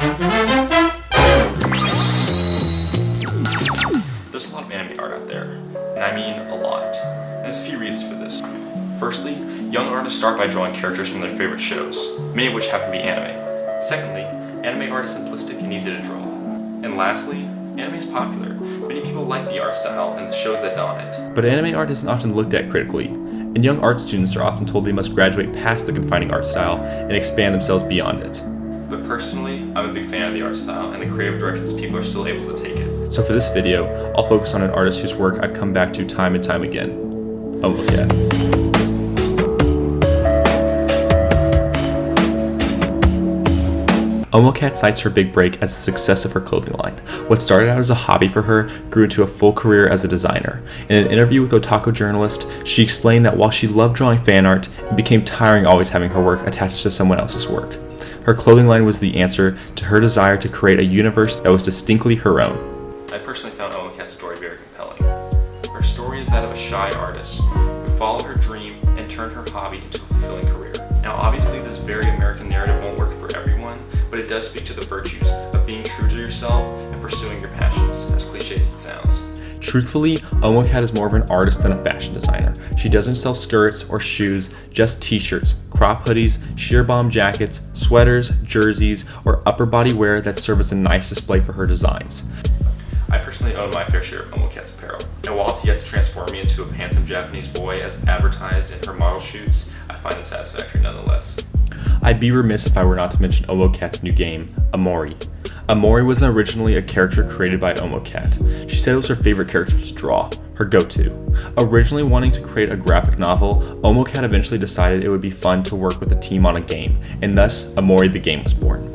There's a lot of anime art out there, and I mean a lot. And there's a few reasons for this. Firstly, young artists start by drawing characters from their favorite shows, many of which happen to be anime. Secondly, anime art is simplistic and easy to draw. And lastly, anime is popular. Many people like the art style and the shows that don it. But anime art isn't often looked at critically, and young art students are often told they must graduate past the confining art style and expand themselves beyond it. But personally, I'm a big fan of the art style and the creative directions people are still able to take it. So for this video, I'll focus on an artist whose work I've come back to time and time again, Omocat. Omocat cites her big break as the success of her clothing line. What started out as a hobby for her grew into a full career as a designer. In an interview with Otaku journalist, she explained that while she loved drawing fan art, it became tiring always having her work attached to someone else's work. Her clothing line was the answer to her desire to create a universe that was distinctly her own. I personally found Omocat's story very compelling. Her story is that of a shy artist who followed her dream and turned her hobby into a fulfilling career. Now obviously this very American narrative won't work for everyone, but it does speak to the virtues of being true to yourself and pursuing your passions, as cliche as it sounds. Truthfully, Omocat is more of an artist than a fashion designer. She doesn't sell skirts or shoes, just t-shirts, crop hoodies, sheer bomb jackets, sweaters, jerseys, or upper body wear that serve as a nice display for her designs. I personally own my fair share of Omocat's apparel, and while it's yet to transform me into a handsome Japanese boy as advertised in her model shoots, I find them satisfactory nonetheless. I'd be remiss if I were not to mention Omocat's new game, Omori. Omori was originally a character created by Omocat. She said it was her favorite character to draw, her go-to. Originally wanting to create a graphic novel, Omocat eventually decided it would be fun to work with a team on a game, and thus Omori the game was born.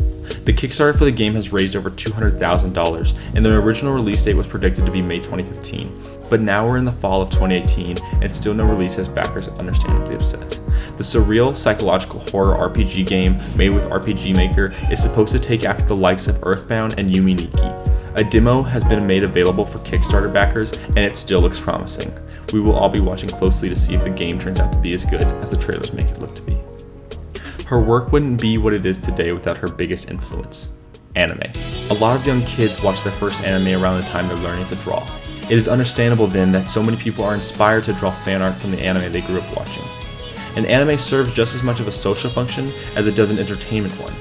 The Kickstarter for the game has raised over $200,000, and the original release date was predicted to be May 2015. But now we're in the fall of 2018, and still no release has backers understandably upset. The surreal psychological horror RPG game made with RPG Maker is supposed to take after the likes of Earthbound and Yumi Nikki. A demo has been made available for Kickstarter backers, and it still looks promising. We will all be watching closely to see if the game turns out to be as good as the trailers make it look to be. Her work wouldn't be what it is today without her biggest influence, anime. A lot of young kids watch their first anime around the time they're learning to draw. It is understandable then that so many people are inspired to draw fan art from the anime they grew up watching. An anime serves just as much of a social function as it does an entertainment one.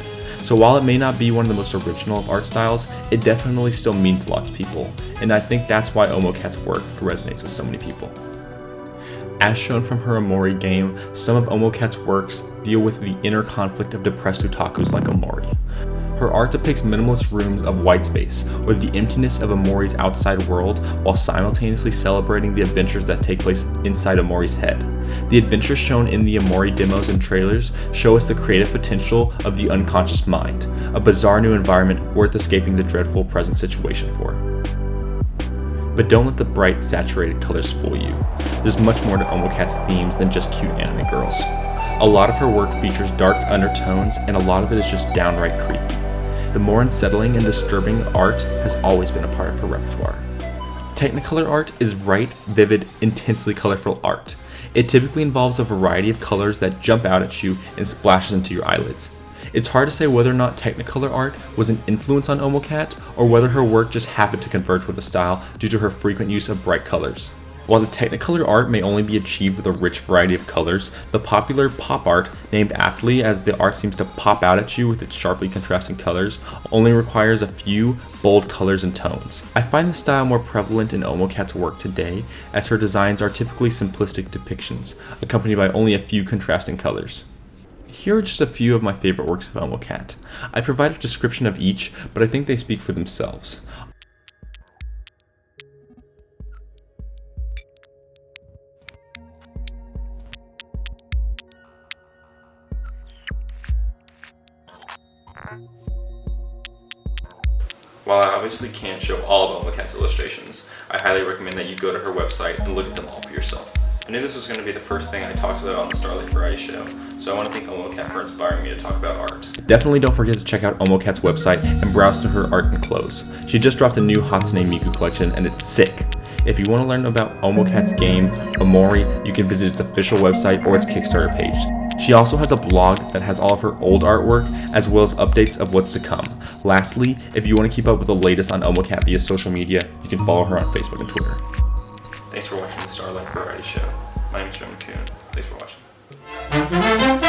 So while it may not be one of the most original of art styles, it definitely still means a lot to people, and I think that's why Omocat's work resonates with so many people. As shown from her Omori game, some of Omocat's works deal with the inner conflict of depressed otakus like Omori. Her art depicts minimalist rooms of white space, or the emptiness of Omori's outside world, while simultaneously celebrating the adventures that take place inside Omori's head. The adventures shown in the Omori demos and trailers show us the creative potential of the unconscious mind, a bizarre new environment worth escaping the dreadful present situation for. But don't let the bright, saturated colors fool you. There's much more to Omocat's themes than just cute anime girls. A lot of her work features dark undertones, and a lot of it is just downright creepy. The more unsettling and disturbing art has always been a part of her repertoire. Technicolor art is bright, vivid, intensely colorful art. It typically involves a variety of colors that jump out at you and splashes into your eyelids. It's hard to say whether or not Technicolor art was an influence on Omocat, or whether her work just happened to converge with the style due to her frequent use of bright colors. While the Technicolor art may only be achieved with a rich variety of colors, the popular pop art, named aptly as the art seems to pop out at you with its sharply contrasting colors, only requires a few bold colors and tones. I find the style more prevalent in Omocat's work today, as her designs are typically simplistic depictions, accompanied by only a few contrasting colors. Here are just a few of my favorite works of Omocat. I provide a description of each, but I think they speak for themselves. While I obviously can't show all of Omocat's illustrations, I highly recommend that you go to her website and look at them all for yourself. I knew this was going to be the first thing I talked about on the StarLight variety show, so I want to thank Omocat for inspiring me to talk about art. Definitely don't forget to check out Omocat's website and browse through her art and clothes. She just dropped a new Hatsune Miku collection and it's sick. If you want to learn about Omocat's game, Omori, you can visit its official website or its Kickstarter page. She also has a blog that has all of her old artwork, as well as updates of what's to come. Lastly, if you want to keep up with the latest on Omocat via social media, you can follow her on Facebook and Twitter. Thanks for watching the StarLight Variety Show. My name is Joe McCoon. Thanks for watching.